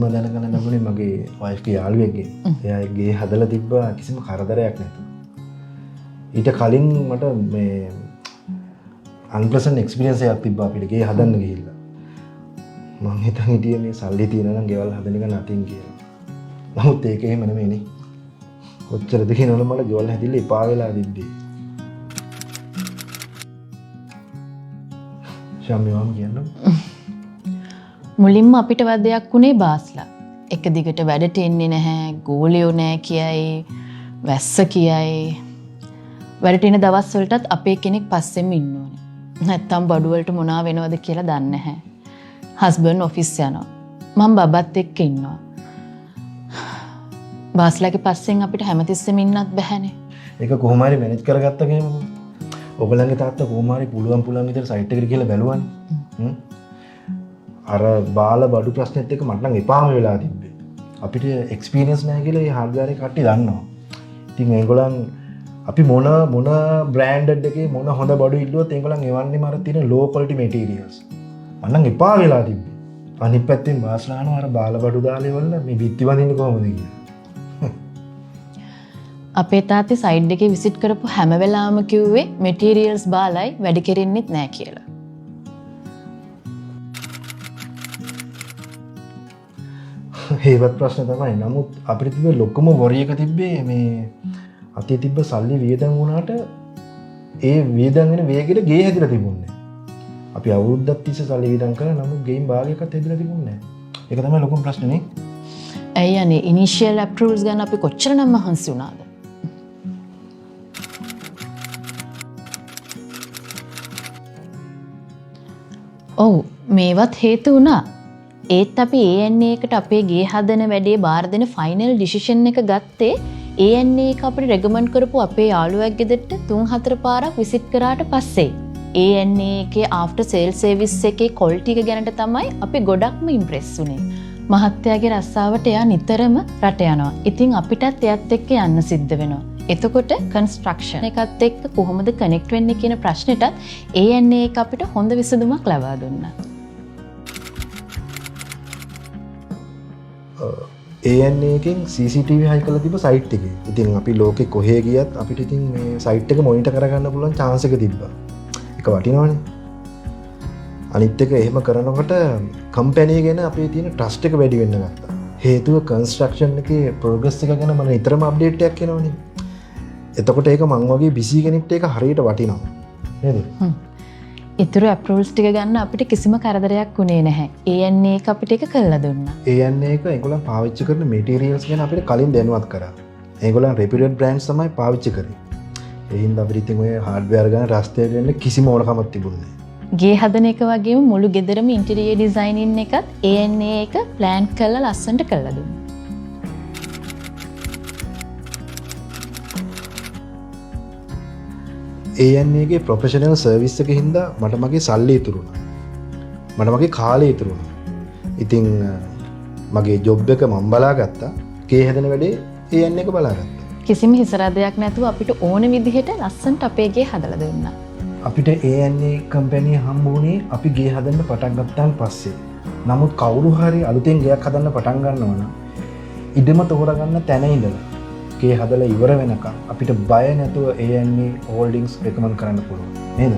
මුලින්ම දැනගන්න ලැබුණේ මගේ වයිෆ්ගේ යාළුවෙක්ගෙන්. එයා ගේ හදලා තිබ්බා කිසිම කරදරයක් නැතුව. ඊට කලින් මට මේ අන්ප්ලසන්ට් එක්ස්පීරියන්ස් එකක් තිබ්බා අපිට ගේ හදන්න ගිහිල්ලා. මම හිතන් හිටියේ මේ සල්ලි තියෙනවා නම් ගෙවල් හදන එක නතින් කියලා. නමුත් ඒක එහෙම නෙමෙයිනේ. කොච්චරද කියනවනම් මට ගෙවල් හැදිල්ල එපා වෙලා තිබ්බේ. ශාමිවාම කියන්න. මුලින්ම අපිට වදයක් උනේ බාස්ලා. එක දිගට වැඩට එන්නේ නැහැ, ගෝලියෝ නැහැ කියයි, වැස්ස කියයි. වැඩට එන දවස් වලටත් අපේ කෙනෙක් පස්සෙම ඉන්න ඕනේ. නැත්තම් බඩු වලට මොනවා වෙනවද කියලා දන්නේ නැහැ. හස්බන්ඩ් ඔෆිස් යනවා. මම බබත් එක්ක ඉන්නවා. බාස්ලාගේ පස්සෙන් අපිට හැමතිස්සෙම ඉන්නත් බැහැනේ. ඒක කොහොම හරි මැනේජ් කරගත්තා කියමුකෝ. ඔයගලගේ තාත්තා කොහොම හරි පුළුවන් විතර සයිට් එකට ගිහලා බැලුවානේ. අර බාල බඩු ප්‍රශ්නෙත් එක්ක මට නම් එපාම වෙලා තිබ්බේ. අපිට එක්ස්පීරියන්ස් නැහැ කියලා මේ හાર્ඩ්වෙයාර් එක කට්ටිය දන්නවා. ඉතින් ඒගොල්ලන් අපි මොන බ්‍රෑන්ඩඩ් එකේ මොන හොඳ බඩු ඉල්ලුවත් ඒගොල්ලන් එවන්නේම අර තියෙන ලෝ ක්වොලිටි මැටීරියල්ස්. මට නම් එපා වෙලා තිබ්බේ. අනිත් පැත්තෙන් බාස්ලානවා අර බාල බඩු දාලේ වල මේ බිත්ති වදින්නේ කොහොමද කියලා. අපේ තාත්තේ සයිඩ් එකේ විසිට් කරපු හැම වෙලාවම කිව්වේ මැටීරියල්ස් බාලයි වැඩි කෙරෙන්නෙත් නැහැ කියලා. ඒවත් ප්‍රශ්න තමයි. නමුත් අපිට තිබ්බ ලොකුම වොරි එක තිබ්බේ මේ අතේ තිබ්බ සල්ලි වියදම් වුණාට ඒ වියදම් වෙන වේගෙට ගේ හැදිලා තිබුණේ නැහැ. අපි අවුරුද්දක් තිස්සේ සල්ලි වියදම් කරා නමුත් ගේම් භාගයක්වත් හැදිලා තිබුණේ නැහැ. ඒක තමයි ලොකුම ප්‍රශ්නේ නේ. ඇයි අනේ ඉනිෂියල් අප්‍රූවල්ස් ගන්න අපි කොච්චරනම් මහන්සි වුණාද? ඔව් මේවත් හේතු වුණා. ඒත් අපි ANA එකට අපේ ගේ හදන වැඩේ බාර දෙන ෆයිනල් ඩිසිෂන් එක ගත්තේ ANA එක අපිට රෙකමන්ඩ් කරපු අපේ යාළුවෙක් ගෙදරට 3-4 පාරක් විසිට් කරාට පස්සේ. ANA එකේ ආෆ්ටර් සේල් සර්විස් එකේ ක්වොලිටි එක ගැනට තමයි අපි ගොඩක්ම ඉම්ප්‍රෙස් වුනේ. මහත්තයාගේ රස්සාවට එයා නිතරම රට යනවා. ඉතින් අපිටත් එයත් එක්ක යන්න සිද්ධ වෙනවා. එතකොට කන්ස්ට්‍රක්ෂන් එකත් එක්ක කොහොමද කනෙක්ට් වෙන්නේ කියන ප්‍රශ්නෙටත් ANA එක අපිට හොඳ විසඳුමක් ලබා දුන්නා. ANA එකෙන් CCTV හයි කරලා තිබ්බ සයිට් එකේ. ඉතින් අපි ලෝකේ කොහේ ගියත් අපිට ඉතින් මේ සයිට් එක මොනිටර් කරගන්න පුළුවන් chance එක තිබ්බා. ඒක වටිනවනේ. අනිත් එක එහෙම කරනකොට කම්පැනි ගැන අපේ තියෙන ට්‍රස්ට් එක වැඩි වෙන්න ගත්තා. හේතුව කන්ස්ට්‍රක්ෂන් එකේ ප්‍රෝග්‍රස් එක ගැන මම නිතරම අප්ඩේට් එකක් එනවනේ. එතකොට ඒක මං වගේ බිසි කෙනෙක්ට ඒක හරියට වටිනවා. නේද? ඊටු අප්‍රූවල්ස් ටික ගන්න අපිට කිසිම කරදරයක් උනේ නැහැ. ANA එක අපිට ඒක කරලා දුන්නා. ANA එක ඒගොල්ලන් පාවිච්චි කරන මැටීරියල්ස් ගැන අපිට කලින් දැනුවත් කරා. ඒගොල්ලන් රෙපියුටඩ් බ්‍රෑන්ඩ්ස් තමයි පාවිච්චි කරේ. ඒ හින්දා අපිට ඉතින් ඔය හાર્ඩ්වෙයාර් ගැන රස්තය දෙන්න කිසිම ඕනකමක් තිබුණේ නැහැ. ගේ හදන එක වගේම මුළු ගෙදරම ඉන්ටීරියර් ඩිසයිනින් එකත් ANA එක ප්ලෑන් කරලා ලස්සනට කරලා දුන්නා. ANA ගේ ප්‍රොෆෙෂනල් සර්විස් එක හින්දා මට මගේ සල්ලි ඉතුරු වුණා. මට මගේ කාලය ඉතුරු වුණා. ඉතින් මගේ ජොබ් එක මම බලාගත්තා. ගේ හැදෙන වැඩේ ANA එක බලාගත්තා. කිසිම හිසරදයක් නැතුව අපිට ඕන විදිහට ලස්සනට අපේ ගේ හදලා දුන්නා. අපිට ANA කම්පැනි හම්බුනේ අපි ගේ හදන්න පටන් ගත්තාන් පස්සේ. නමුත් කවුරු හරි අලුතෙන් ගයක් හදන්න පටන් ගන්නවා නම් ඉඩම තෝරගන්න තැන ඉඳලා ගේ හදලා ඉවර වෙනකම් අපිට බය නැතුව ANA හෝල්ඩින්ග්ස් රෙකමන්ඩ් කරන්න පුළුවන්. නේද?